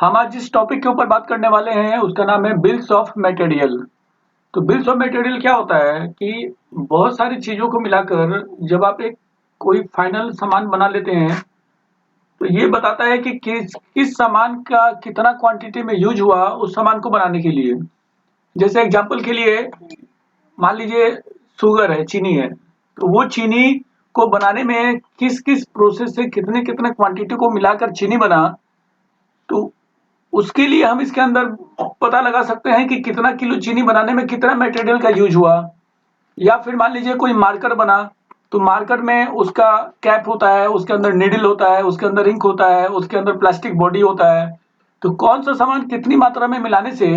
हम आज जिस टॉपिक के ऊपर बात करने वाले हैं उसका नाम है बिल्स ऑफ मटेरियल। तो बिल्स ऑफ मटेरियल क्या होता है कि बहुत सारी चीजों को मिलाकर जब आप एक कोई फाइनल सामान बना लेते हैं तो ये बताता है कि किस सामान का कितना क्वांटिटी में यूज हुआ उस सामान को बनाने के लिए। जैसे एग्जांपल के लिए मान लीजिए शुगर है, चीनी है, तो वो चीनी को बनाने में किस किस प्रोसेस से कितने कितने क्वांटिटी को मिलाकर चीनी बना, तो उसके लिए हम इसके अंदर पता लगा सकते हैं कि कितना किलो चीनी बनाने में कितना मटेरियल का यूज हुआ। या फिर मान लीजिए कोई मार्कर बना, तो मार्कर में उसका कैप होता है, उसके अंदर निडल होता है, उसके अंदर इंक होता है, उसके अंदर प्लास्टिक बॉडी होता है। तो कौन सा सामान कितनी मात्रा में मिलाने से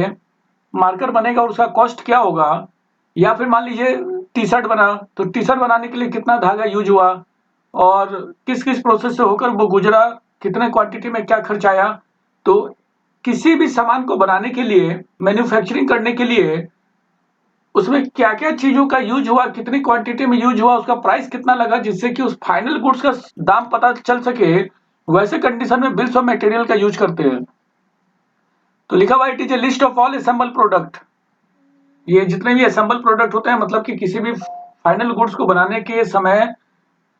मार्कर बनेगा और उसका कॉस्ट क्या होगा। या फिर मान लीजिए टी शर्ट बना, तो टी शर्ट बनाने के लिए कितना धागा यूज हुआ और किस किस प्रोसेस से होकर वो गुजरा, कितने क्वांटिटी में क्या खर्च आया। तो किसी भी सामान को बनाने के लिए, मैन्युफैक्चरिंग करने के लिए उसमें क्या-क्या चीज़ों का यूज़ हुआ, कितनी क्वांटिटी में यूज़ हुआ, उसका प्राइस कितना लगा, जिससे कि उस फाइनल गुड्स का दाम पता चल सके, वैसे कंडीशन में बिल्स ऑफ मटेरियल का यूज़ करते हैं। तो लिखा हुआ है it is a list of all assemble product. ये जितने भी असेंबल प्रोडक्ट होते हैं, मतलब कि किसी भी फाइनल गुड्स को बनाने के समय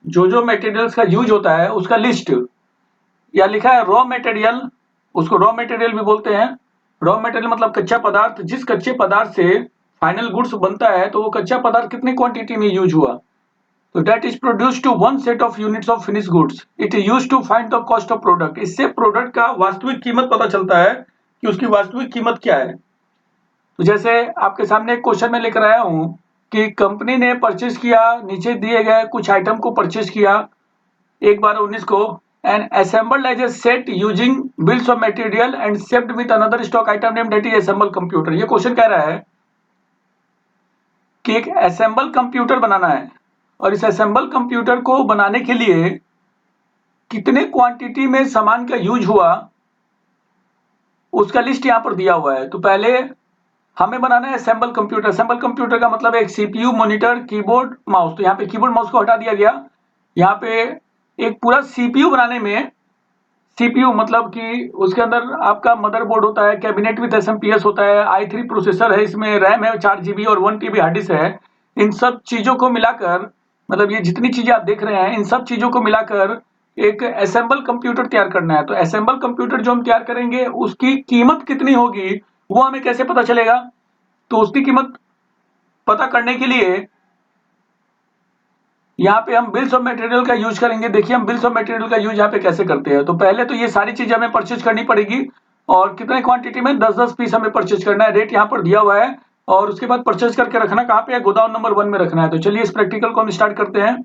जो जो मटेरियल्स का यूज होता है उसका लिस्ट। या लिखा है रॉ मटेरियल, उसको रॉ मटेरियल भी बोलते हैं। रॉ मटेरियल मतलब कच्चा पदार्थ, जिस कच्चे पदार्थ से फाइनल गुड्स बनता है, तो वो कच्चा पदार्थ कितनी क्वांटिटी में यूज हुआ। तो that is produce to one set of units of finish goods, it is use to find the cost of product. इससे प्रोडक्ट का वास्तविक कीमत पता चलता है कि उसकी वास्तविक कीमत क्या है। तो जैसे आपके सामने एक क्वेश्चन में लेकर आया हूं कि कंपनी ने परचेज किया, नीचे दिए गए कुछ आइटम को परचेज किया 1/19 को, and assembled as a set using bills of material and shipped with another stock item named that is assemble computer। ये क्वेश्चन कह रहा है कि एक असेंबल कंप्यूटर बनाना है और इस असेंबल कंप्यूटर को बनाने के लिए कितने क्वांटिटी में सामान का यूज हुआ उसका लिस्ट यहाँ पर दिया हुआ है। तो पहले हमें बनाना है असेंबल कंप्यूटर। असेंबल कंप्यूटर का मतलब है एक सीपीयू, मॉनिटर, कीबोर्ड, माउस। तो यहाँ पे कीबोर्ड माउस को हटा दिया गया। यहाँ पे एक पूरा सीपीयू बनाने में, सीपीयू मतलब कि उसके अंदर आपका मदरबोर्ड होता है, कैबिनेट विद एसएमपीएस होता है, i3 प्रोसेसर है, इसमें रैम है 4 GB और 1 TB हार्ड डिस्क है। इन सब चीजों को मिलाकर, मतलब ये जितनी चीजें आप देख रहे हैं इन सब चीजों को मिलाकर एक असेंबल कंप्यूटर तैयार करना है। तो असेंबल कंप्यूटर जो हम तैयार करेंगे उसकी कीमत कितनी होगी वो हमें कैसे पता चलेगा। तो उसकी कीमत पता करने के लिए यहाँ पे हम बिल्स ऑफ मटेरियल का यूज करेंगे। देखिए हम बिल्स ऑफ मटेरियल का यूज यहाँ पे कैसे करते हैं। तो पहले तो ये सारी चीजें हमें परचेज करनी पड़ेगी और कितने क्वांटिटी में, 10-10 पीस हमें परचेज करना है। रेट यहाँ पर दिया हुआ है और उसके बाद परचेज करके रखना कहाँ पे है, गोदाम नंबर 1 में रखना है। तो चलिए इस प्रैक्टिकल को हम स्टार्ट करते हैं।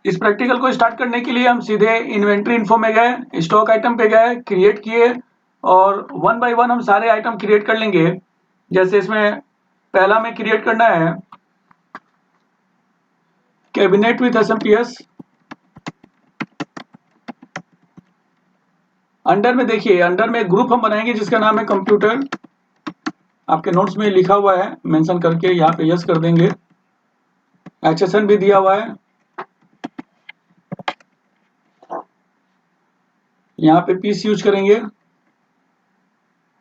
इस प्रैक्टिकल को स्टार्ट करने के लिए हम सीधे इन्वेंट्री इन्फो में गए, स्टॉक आइटम पे गए, क्रिएट किए और 1 बाय 1 हम सारे आइटम क्रिएट कर लेंगे। जैसे इसमें पहला में क्रिएट करना है कैबिनेट विथ एसएमपीएस। अंडर में देखिए, अंडर में एक ग्रुप हम बनाएंगे जिसका नाम है कंप्यूटर। आपके नोट्स में लिखा हुआ है, मेंशन करके यहाँ पे यस कर देंगे। एचएसएन भी दिया हुआ है, यहाँ पे पीस यूज करेंगे।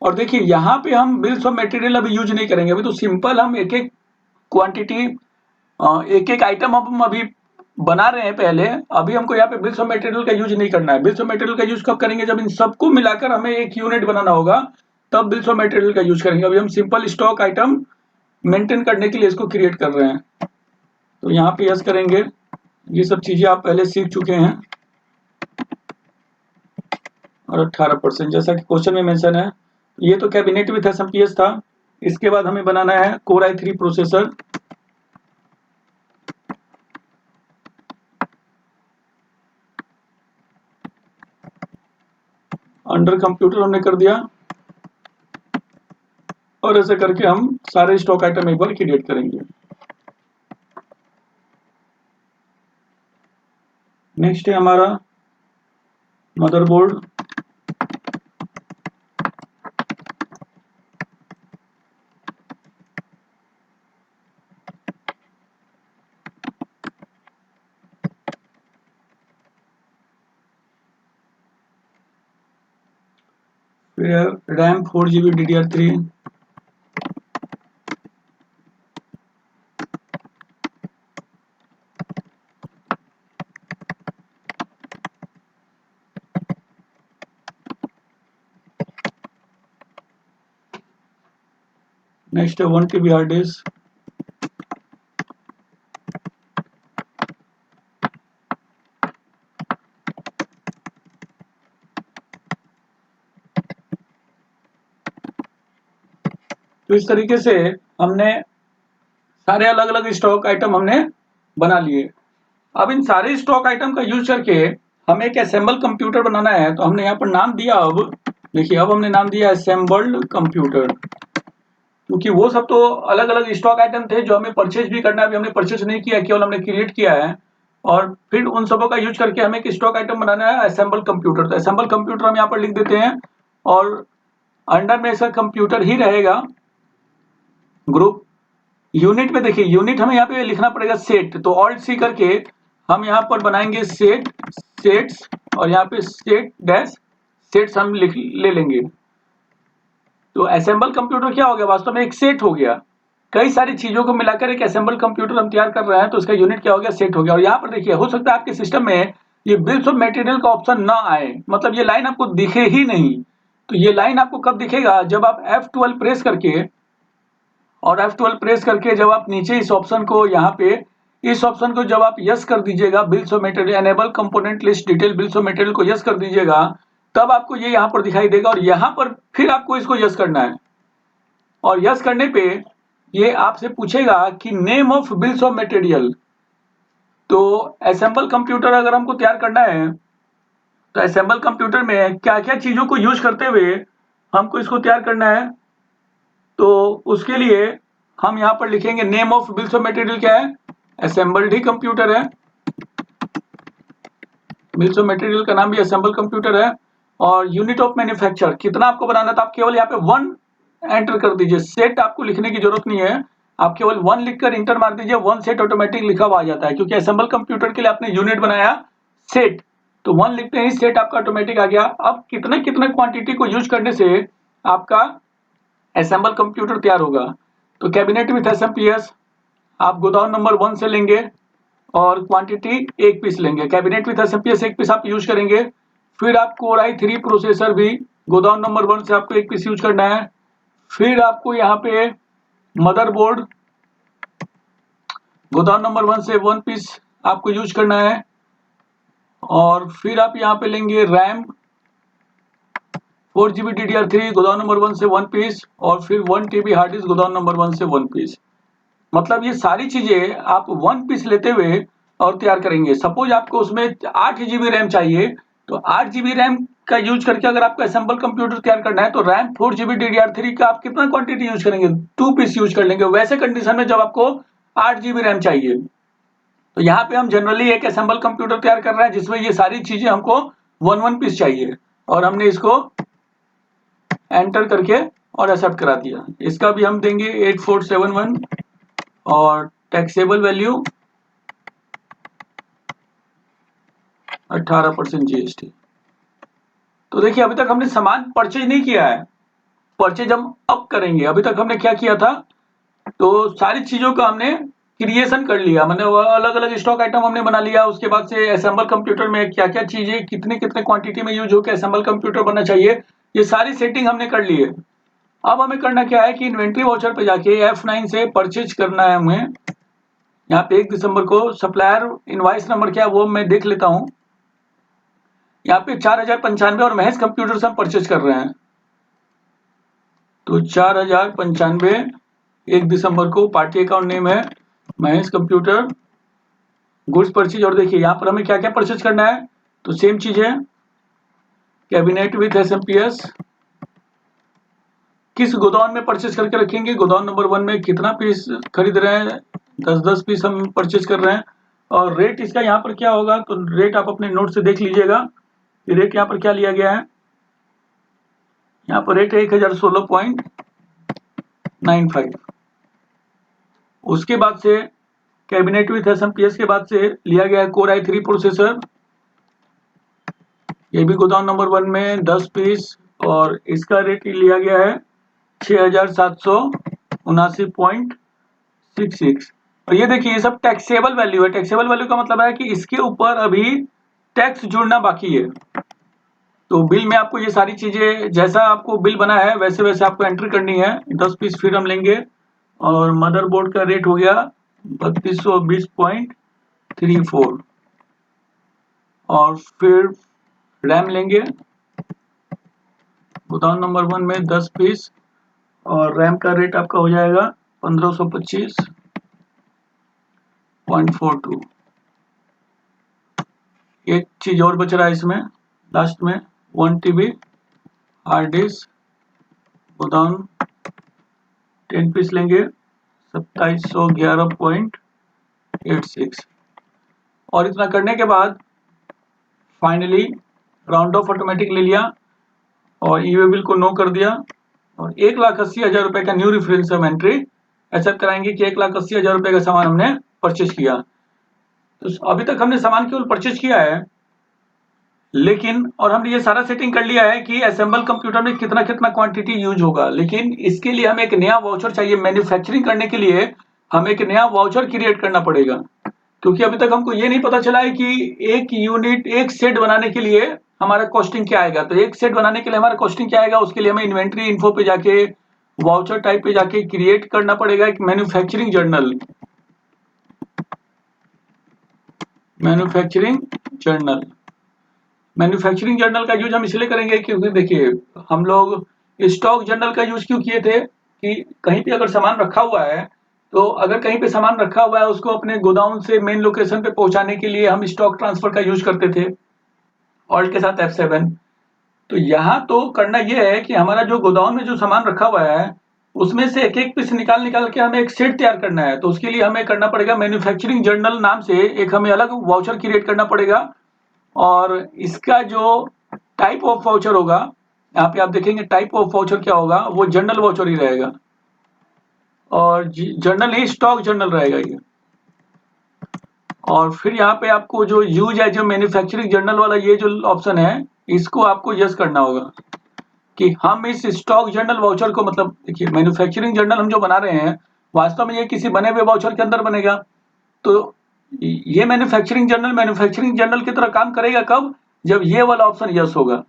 और देखिए यहाँ पे हम बिल्स ऑफ मटेरियल अभी यूज नहीं करेंगे, अभी तो सिंपल हम एक एक क्वांटिटी, एक एक आइटम हम अभी बना रहे हैं पहले। अभी हमको यहाँ पे बिल्स ऑफ मटेरियल का यूज नहीं करना है। बिल्स ऑफ मटेरियल का यूज कब करेंगे, जब इन सबको मिलाकर हमें एक यूनिट बनाना होगा, तब बिल्स ऑफ मटेरियल का यूज करेंगे। अभी हम सिंपल स्टॉक आइटम मेंटेन करने के लिए इसको क्रिएट कर रहे हैं। तो यहाँ पे यस करेंगे। ये सब चीजें आप पहले सीख चुके हैं। और 18% जैसा कि क्वेश्चन में मेंशन है। ये तो कैबिनेट विथ एसएमपीएस था। इसके बाद हमें बनाना है core i3 processor. Under computer हमने कर दिया और ऐसे करके हम सारे स्टॉक आइटम एक बार क्रिएट करेंगे। नेक्स्ट है हमारा मदरबोर्ड। फिर रैम 4 GB DDR3, नेक्स्ट है 1 TB हार्ड डिस्क, तो इस तरीके से हमने सारे अलग अलग स्टॉक आइटम हमने बना लिए। अब इन सारे स्टॉक आइटम का यूज करके हमें एक असेंबल कंप्यूटर बनाना है, तो हमने यहाँ पर नाम दिया, अब देखिए अब हमने नाम दिया असेंबल्ड कंप्यूटर, क्योंकि वो सब तो अलग अलग स्टॉक आइटम थे जो हमें परचेज भी करना है, अभी हमने परचेज नहीं किया, केवल हमने क्रिएट किया है, और फिर उन सबों का यूज करके हमें एक स्टॉक आइटम बनाना है असेंबल कंप्यूटर। तो असेंबल कंप्यूटर हम यहाँ पर लिख देते हैं, और अंडर में इसका कंप्यूटर ही रहेगा ग्रुप। यूनिट में देखिए, यूनिट हमें यहाँ पे लिखना पड़ेगा सेट, तो ऑल्ट सी करके हम यहाँ पर बनाएंगे सेट, सेट्स, और यहाँ पे सेट डैश सेट्स हम ले लेंगे। तो असेंबल कंप्यूटर क्या हो गया, वास्तव में एक सेट हो गया, कई सारी चीजों को मिलाकर एक असेंबल कंप्यूटर हम तैयार कर रहे हैं, तो इसका यूनिट क्या हो गया, सेट हो गया। और यहाँ पर देखिए, हो सकता है आपके सिस्टम में ये बिल्स ऑफ मटेरियल का ऑप्शन ना आए, मतलब ये लाइन आपको दिखे ही नहीं। तो ये लाइन आपको कब दिखेगा, जब आप F12 प्रेस करके, और F12 प्रेस करके जब आप नीचे इस ऑप्शन को, यहाँ पे इस ऑप्शन को जब आप यस कर दीजिएगा, bills of material enable component list detail bills of material को यस कर दीजिएगा, तब आपको ये यहाँ पर दिखाई देगा, और यहाँ पर फिर आपको इसको यस करना है, और यस करने पे ये आपसे पूछेगा कि name of bills of material. तो असेंबल कंप्यूटर अगर हमको तैयार करना है, तो असेंबल कंप्यूटर में क्या क्या चीजों को यूज करते हुए हमको इसको तैयार करना है, तो उसके लिए हम यहाँ पर लिखेंगे name of bills of material क्या है, असेंबल्ड ही कंप्यूटर है, बिल्स ऑफ मटेरियल का नाम भी असेंबल कंप्यूटर है। और यूनिट ऑफ मैन्युफैक्चर कितना आपको बनाना था, आप केवल यहाँ पे 1 एंटर कर दीजिए, सेट आपको लिखने की जरूरत नहीं है, आप केवल 1 लिखकर इंटर मार दीजिए, 1 सेट ऑटोमेटिक लिखा हुआ आ जाता है, क्योंकि असेंबल कंप्यूटर के लिए आपने यूनिट बनाया सेट, तो 1 लिखते ही सेट आपका ऑटोमेटिक आ गया। अब कितने कितने क्वांटिटी को यूज करने से आपका असेंबल कंप्यूटर तैयार होगा, तो कैबिनेट विथ एसएमपीएस आप गोदाम नंबर 1 से लेंगे, और क्वांटिटी 1 पीस लेंगे, कैबिनेट विथ एसएमपीएस 1 पीस आप यूज करेंगे। फिर आपको Core i3 प्रोसेसर भी गोदाम नंबर 1 से आपको 1 पीस यूज करना है। फिर आपको यहाँ पे मदरबोर्ड गोदाम नंबर 1 से 1 पीस आपको यूज करना है, और फिर आप यहाँ पे लेंगे रैम 4 GB DDR3 गोदाम नंबर 1 से 1 पीस, और फिर 1 TB हार्ड डिस्क गोदाम नंबर 1 से 1 पीस। मतलब ये सारी चीजें आप 1 पीस लेते हुए और तैयार करेंगे। सपोज आपको उसमें 8 GB रैम चाहिए, तो 8 GB रैम का यूज करके अगर आपको असेंबल कंप्यूटर तैयार करना है, तो रैम 4 GB DDR3 का आप कितना क्वांटिटी यूज करेंगे, 2 पीस यूज कर लेंगे। वैसे कंडीशन में जब आपको 8 GB रैम चाहिए, तो यहाँ पे हम जनरली एक असेंबल कंप्यूटर तैयार कर रहे हैं जिसमें ये सारी चीजें हमको 1 पीस चाहिए, और हमने इसको एंटर करके और एक्सेप्ट करा दिया। इसका भी हम देंगे 8471, और टैक्सेबल वैल्यू 18% GST। तो देखिए, अभी तक हमने सामान परचेज नहीं किया है, परचेज हम अब करेंगे। अभी तक हमने क्या किया था, तो सारी चीजों का हमने क्रिएशन कर लिया, मैंने अलग अलग स्टॉक आइटम हमने बना लिया। उसके बाद से असेंबल कंप्यूटर में क्या क्या चीजें कितने कितने क्वांटिटी में यूज होकर असेंबल कंप्यूटर बनना चाहिए, ये सारी सेटिंग हमने कर ली है। अब हमें करना क्या है कि इन्वेंट्री वाउचर पे जाके F9 से परचेज करना है हमें। यहाँ पे 1 दिसंबर को सप्लायर इनवाइस नंबर क्या है वो मैं देख लेता हूँ। यहाँ पे 4095 और महेश कंप्यूटर से हम परचेज कर रहे हैं, तो 4095 1 दिसंबर को पार्टी अकाउंट नेम है महेश कंप्यूटर, गुड्स परचेज। और देखिए यहाँ पर हमें क्या क्या परचेज करना है, तो सेम चीज है, कैबिनेट विथ एसएमपीएस किस गोदाम में परचेज करके रखेंगे, गोदाम नंबर 1 में कितना पीस खरीद रहे हैं, 10-10 पीस हम परचेज कर रहे हैं। और रेट इसका यहाँ पर क्या होगा, तो रेट आप अपने नोट से देख लीजिएगा कि रेट यहाँ पर क्या लिया गया है। यहाँ पर रेट है 1016.95। उसके बाद से कैबिनेट विथ एसएमपीएस के बाद से लिया गया है Core i3 प्रोसेसर, ये भी गोदाम नंबर 1 में 10 पीस और इसका रेट लिया गया है 6779.66। और ये देखिए ये सब टैक्सेबल वैल्यू है। टैक्सेबल वैल्यू का मतलब है कि इसके ऊपर अभी टैक्स जुड़ना बाकी है। तो बिल में आपको ये सारी चीजें जैसा आपको बिल बना है वैसे वैसे आपको एंट्री करनी है। 10 पीस फिर हम लेंगे और मदरबोर्ड का रेट हो गया 3220.34 और फिर रैम लेंगे गोदाम नंबर 1 में 10 पीस और रैम का रेट आपका हो जाएगा 1525.42। एक चीज और बच रहा है इसमें लास्ट में 1 TB हार्ड डिस्क गोदाम 10 पीस लेंगे 2711.86। और इतना करने के बाद फाइनली राउंड ऑफ ऑटोमेटिक ले लिया और ई वे बिल को नो कर दिया और 1,80,000 रुपए का न्यू रेफरेंस हम एंट्री एक्सेप्ट कराएंगे कि 1,80,000 रुपए का सामान हमने परचेज किया। तो अभी तक हमने सामान केवल परचेज किया है, लेकिन और हमने ये सारा सेटिंग कर लिया है कि असेंबल कंप्यूटर में कितना कितना क्वांटिटी यूज होगा, लेकिन इसके लिए हमें एक नया वाउचर चाहिए। मैन्युफैक्चरिंग करने के लिए हमें एक नया वाउचर क्रिएट करना पड़ेगा, क्योंकि अभी तक हमको ये नहीं पता चला है कि एक यूनिट एक सेट बनाने के लिए हमारा कॉस्टिंग क्या आएगा। तो एक सेट बनाने के लिए हमारा कॉस्टिंग क्या आएगा, उसके लिए हमें इन्वेंट्री इन्फो पे जाके वाउचर टाइप पे जाके क्रिएट करना पड़ेगा एक मैन्युफैक्चरिंग जर्नल। मैन्युफैक्चरिंग जर्नल का यूज हम इसलिए करेंगे क्योंकि देखिए हम लोग स्टॉक जर्नल का यूज क्यों किए थे कि कहीं पे अगर सामान रखा हुआ है तो अगर कहीं पे सामान रखा हुआ है उसको अपने गोडाउन से मेन लोकेशन पे पहुंचाने के लिए हम स्टॉक ट्रांसफर का यूज करते थे ऑल्ट के साथ F7। तो यहाँ तो करना ये है कि हमारा जो गोडाउन में जो सामान रखा हुआ है उसमें से एक एक पीस निकाल निकाल के हमें एक सेट तैयार करना है। तो उसके लिए हमें करना पड़ेगा मैन्युफैक्चरिंग जर्नल नाम से एक हमें अलग वाउचर क्रिएट करना पड़ेगा और इसका जो टाइप ऑफ वाउचर होगा यहाँ पे आप देखेंगे टाइप ऑफ वाउचर क्या होगा, वो जर्नल वाउचर ही रहेगा और जर्नल ही स्टॉक जर्नल रहेगा ये। और फिर यहाँ पे आपको जो यूज है जो मैन्युफैक्चरिंग जर्नल वाला ये जो ऑप्शन है इसको आपको यस करना होगा कि हम इस स्टॉक जर्नल वाउचर को, मतलब देखिए मैन्युफैक्चरिंग जर्नल हम जो बना रहे हैं वास्तव में ये किसी बने हुए वाउचर के अंदर बनेगा। तो ये मैन्युफैक्चरिंग जर्नल की तरह काम करेगा कब, जब ये वाला ऑप्शन यस होगा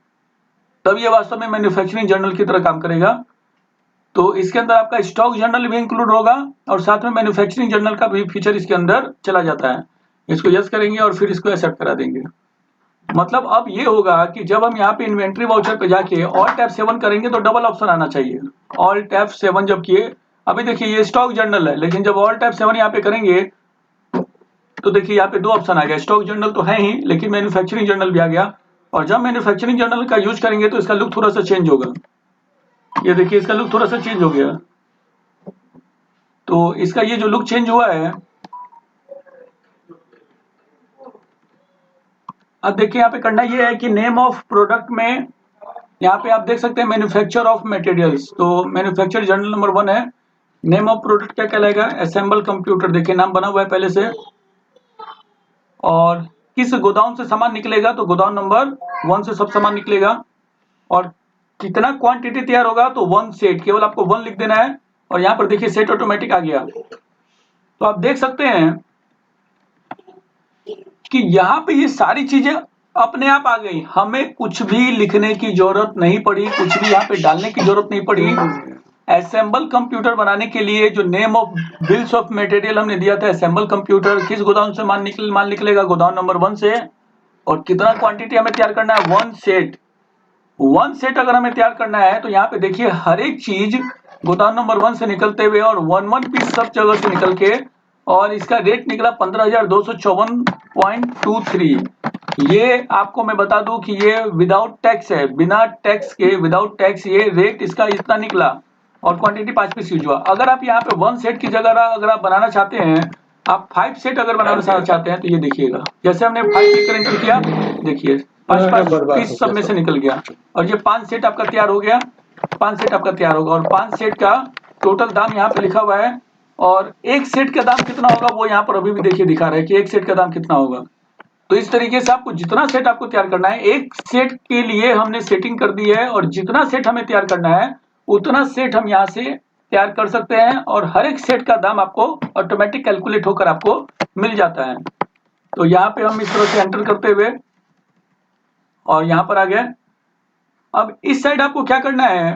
तब ये वास्तव में मैन्युफैक्चरिंग जर्नल की तरह काम करेगा। तो इसके अंदर आपका स्टॉक जर्नल भी इंक्लूड होगा और साथ में मैन्युफैक्चरिंग जर्नल का भी फीचर इसके अंदर चला जाता है। इसको यस करेंगे और फिर इसको एक्सेप्ट करा देंगे। मतलब अब ये होगा कि जब हम यहाँ पे इन्वेंट्री वाउचर पे जाके ऑल्ट F7 करेंगे तो डबल ऑप्शन आना चाहिए। ऑल्ट F7 जब किए, अभी देखिए ये स्टॉक जर्नल है, लेकिन जब ऑल्ट F7 यहाँ पे करेंगे तो देखिए यहाँ पे दो ऑप्शन आ गया। स्टॉक जर्नल तो है ही, लेकिन मैन्युफैक्चरिंग जर्नल भी आ गया। और जब मैन्युफैक्चरिंग जर्नल का यूज करेंगे तो इसका लुक थोड़ा सा चेंज होगा। ये देखिए इसका लुक थोड़ा सा चेंज हो गया। तो इसका ये जो लुक चेंज हुआ है, अब देखिए यहाँ पे करना ये है कि नेम ऑफ प्रोडक्ट में यहाँ पे आप देख सकते हैं मैन्युफैक्चर ऑफ मटेरियल्स। तो मैन्युफैक्चर जर्नल नंबर 1 है। नेम ऑफ प्रोडक्ट क्या कहलाएगा, असेंबल कंप्यूटर। देखिए नाम बना हुआ है पहले से। और किस गोदाम से सामान निकलेगा, तो गोदाम नंबर 1 से सब सामान निकलेगा। और कितना क्वांटिटी तैयार होगा, तो 1 सेट, केवल आपको 1 लिख देना है। और यहाँ पर देखिए सेट ऑटोमेटिक आ गया। तो आप देख सकते हैं कि यहाँ पे ये सारी चीजें अपने आप आ गई, हमें कुछ भी लिखने की जरूरत नहीं पड़ी, कुछ भी यहाँ पे डालने की जरूरत नहीं पड़ी। असेंबल कंप्यूटर बनाने के लिए जो name of bills of material हमने दिया था, असेंबल कंप्यूटर, किस गोदाम से माल निकलेगा, गोदाम नंबर 1 से। और कितना क्वांटिटी हमें तैयार करना है, 1 सेट। 1 सेट अगर हमें तैयार करना है तो यहाँ पे देखिए हर एक चीज गोदाम नंबर 1 से निकलते हुए और 1 पीस सब जगह से निकल के, और इसका रेट निकला 15,254.23। ये आपको मैं बता दूं कि ये विदाउट टैक्स है, बिना टैक्स के, विदाउट टैक्स ये रेट इसका इतना निकला। और क्वांटिटी 5 पीस यूज हुआ। अगर आप यहाँ पे 1 सेट की जगह अगर आप बनाना चाहते हैं, आप 5 सेट अगर बनाना चाहते हैं तो ये देखिएगा, जैसे हमने 5 क्लिक कर एंटर किया, देखिए 5 पीस सब में से निकल गया। और ये 5 सेट आपका तैयार हो गया, 5 सेट आपका तैयार होगा। और 5 सेट का टोटल दाम यहाँ पे लिखा हुआ है। और एक सेट का दाम कितना होगा वो यहाँ पर अभी भी देखिए दिखा रहा है कि एक सेट का दाम कितना होगा। तो इस तरीके से आपको जितना सेट आपको तैयार करना है, एक सेट के लिए हमने सेटिंग कर दी है और जितना सेट हमें तैयार करना है उतना सेट हम यहाँ से तैयार कर सकते हैं और हर एक सेट का दाम आपको ऑटोमेटिक कैलकुलेट होकर आपको मिल जाता है। तो यहाँ पे हम इस तरह से एंटर करते हुए और यहाँ पर आ गए। अब इस साइड आपको क्या करना है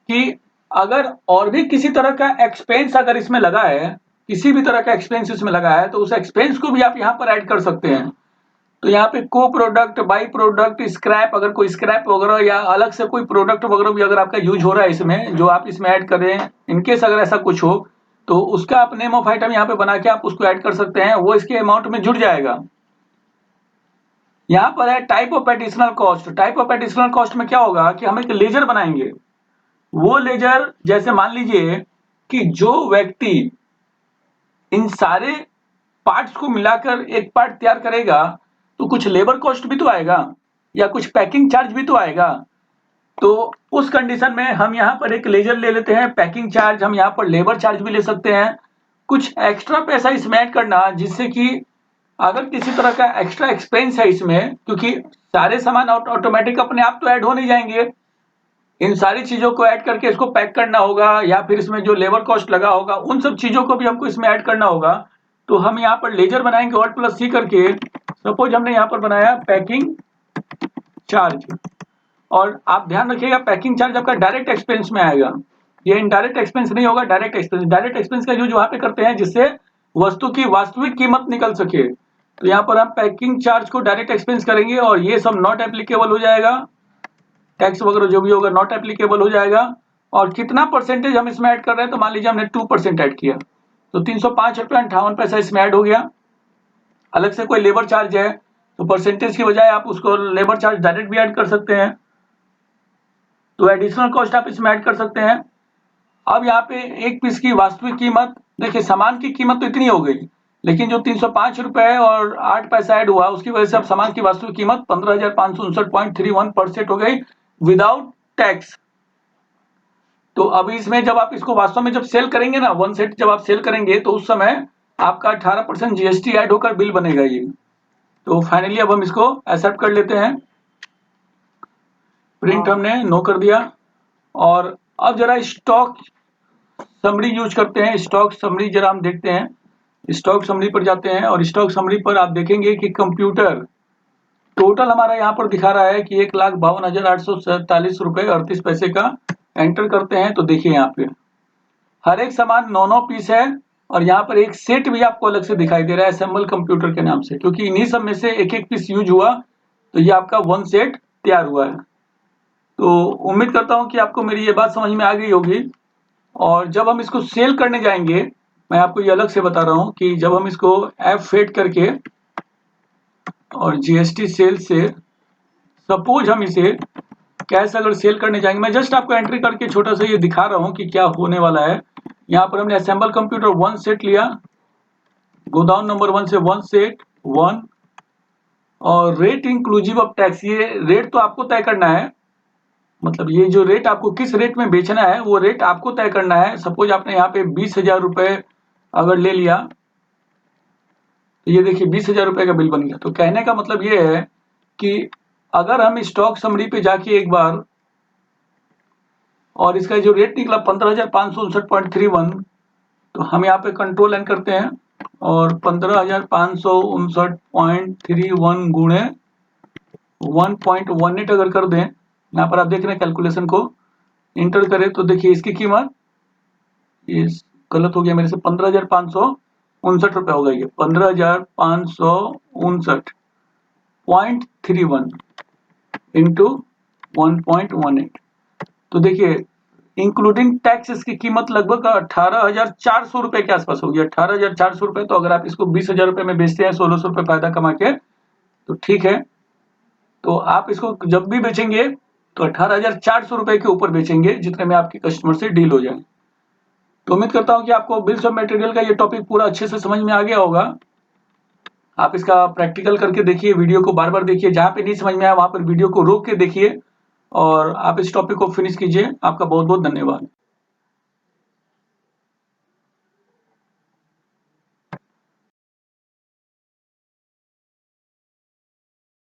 कि अगर और भी किसी तरह का एक्सपेंस अगर इसमें लगा है, किसी भी तरह का एक्सपेंस इसमें लगा है, तो उस एक्सपेंस को भी आप यहाँ पर ऐड कर सकते हैं। तो यहाँ पे को प्रोडक्ट, बाई प्रोडक्ट, स्क्रैप, अगर कोई स्क्रैप वगैरह या अलग से कोई प्रोडक्ट वगैरह भी अगर आपका यूज हो रहा है इसमें, जो आप इसमें ऐड कर रहे हैं, इनकेस अगर ऐसा कुछ हो तो उसका आप नेम ऑफ आइटम यहाँ पे बना के आप उसको ऐड कर सकते हैं, वो इसके अमाउंट में जुड़ जाएगा। यहाँ पर है type of additional cost. Type of additional cost में क्या होगा कि हम एक लेजर बनाएंगे। वो लेजर जैसे मान लीजिए कि जो व्यक्ति इन सारे पार्ट्स को मिलाकर एक पार्ट तैयार करेगा तो कुछ लेबर कॉस्ट भी तो आएगा या कुछ पैकिंग चार्ज भी तो आएगा। तो उस कंडीशन में हम यहाँ पर एक लेजर ले लेते हैं, पैकिंग चार्ज, हम यहाँ पर लेबर चार्ज भी ले सकते हैं। कुछ एक्स्ट्रा पैसा इसमें ऐड करना जिससे कि अगर किसी तरह का एक्स्ट्रा एक्सपेंस है इसमें, क्योंकि सारे सामान ऑटोमेटिक अपने आप तो ऐड हो नहीं जाएंगे, इन सारी चीजों को ऐड करके इसको पैक करना होगा या फिर इसमें जो लेबर कॉस्ट लगा होगा उन सब चीजों को भी हमको इसमें ऐड करना होगा। तो हम यहाँ पर लेजर बनाएंगे Alt+C करके। सपोज हमने यहाँ पर बनाया पैकिंग चार्ज, और आप ध्यान रखिएगा पैकिंग चार्ज आपका डायरेक्ट एक्सपेंस में आएगा, ये इनडायरेक्ट एक्सपेंस नहीं होगा, डायरेक्ट एक्सपेंस। डायरेक्ट एक्सपेंस का यूज वहां पे करते हैं जिससे वस्तु की वास्तविक कीमत निकल सके। तो यहाँ पर हम पैकिंग चार्ज को डायरेक्ट एक्सपेंस करेंगे और ये सब नॉट एप्लीकेबल हो जाएगा, टैक्स वगैरह जो भी होगा नॉट एप्लीकेबल हो जाएगा। और कितना परसेंटेज हम इसमें ऐड कर रहे हैं, तो मान लीजिए हमने 2% ऐड किया तो 305 रुपये 58 पैसा इसमें ऐड हो गया। अलग से कोई लेबर चार्ज है तो परसेंटेज की बजाय आप उसको लेबर चार्ज डायरेक्ट भी ऐड कर सकते हैं, तो एडिशनल कॉस्ट आप इसमें ऐड कर सकते हैं। अब यहाँ पे एक पीस की वास्तविक कीमत, देखिए सामान की कीमत तो इतनी हो गई, लेकिन जो 305 रुपए और 8 पैसा ऐड हुआ उसकी वजह से अब सामान की वास्तविक कीमत 15,559.31% हो गई विदाउट टैक्स। तो अब इसमें जब आप इसको वास्तव में जब सेल करेंगे ना, वन सेट जब आप सेल करेंगे तो उस समय आपका 18% जीएसटी ऐड होकर बिल बनेगा ये। तो फाइनली अब हम इसको एक्सेप्ट कर लेते हैं, प्रिंट हमने नो कर दिया। और अब जरा स्टॉक समरी यूज करते हैं। स्टॉक समरी जरा हम देखते हैं, स्टॉक समरी पर जाते हैं और स्टॉक समरी पर आप देखेंगे कि कंप्यूटर टोटल हमारा यहाँ पर दिखा रहा है कि 1,52,847 रुपए 38 पैसे का। एंटर करते हैं तो देखिए यहाँ पे हर एक सामान 9 पीस है और यहाँ पर एक सेट भी आपको अलग से दिखाई दे रहा है असेंबल कंप्यूटर के नाम से, क्योंकि इन्हीं सब में से एक एक पीस यूज हुआ तो ये आपका वन सेट तैयार हुआ है। तो उम्मीद करता हूँ कि आपको मेरी ये बात समझ में आ गई होगी। और जब हम इसको सेल करने जाएंगे, मैं आपको ये अलग से बता रहा हूँ कि जब हम इसको F8 करके और जीएसटी सेल से सपोज हम इसे कैश अगर सेल करने जाएंगे, मैं जस्ट आपको एंट्री करके छोटा सा ये दिखा रहा हूँ कि क्या होने वाला है। यहाँ पर हमने असेंबल कंप्यूटर 1 सेट लिया, गोदाम नंबर 1 से 1 सेट 1 और रेट इंक्लूसिव ऑफ टैक्स। ये रेट तो आपको तय करना है, मतलब ये जो रेट आपको किस रेट में बेचना है वो रेट आपको तय करना है। सपोज आपने यहाँ पे 20,000 रुपए अगर ले लिया तो ये देखिए 20,000 रुपए का बिल बन गया। तो कहने का मतलब ये है कि अगर हम स्टॉक समरी पे जाके एक बार और इसका जो रेट निकला 15,559.31, तो हम यहाँ पे कंट्रोल एन करते हैं और 15,559.31 गुणे 1.18 अगर कर दें, यहाँ पर आप देख रहे हैं कैलकुलेशन को इंटर करें तो देखिए इसकी कीमत, ये गलत हो गया मेरे से, 15,559 रुपए हो गई है, 15,559.31 इंटू 1.18। तो देखिए इंक्लूडिंग टैक्स इसकी कीमत लगभग 18,400 रुपए के आसपास होगी। 18,400 रुपए, तो अगर आप इसको 20,000 रुपए में बेचते हैं 1,600 रुपए फायदा कमा के तो ठीक है। तो आप इसको जब भी बेचेंगे तो 18,400 रुपए के ऊपर बेचेंगे जितने में आपके कस्टमर से डील हो जाए। तो उम्मीद करता हूं कि आपको बिल्स ऑफ मटेरियल का ये टॉपिक पूरा अच्छे से समझ में आ गया होगा। आप इसका प्रैक्टिकल करके देखिए, वीडियो को बार बार देखिए, जहां पे नहीं समझ में आया वहां पर वीडियो को रोक के देखिए और आप इस टॉपिक को फिनिश कीजिए। आपका बहुत बहुत धन्यवाद।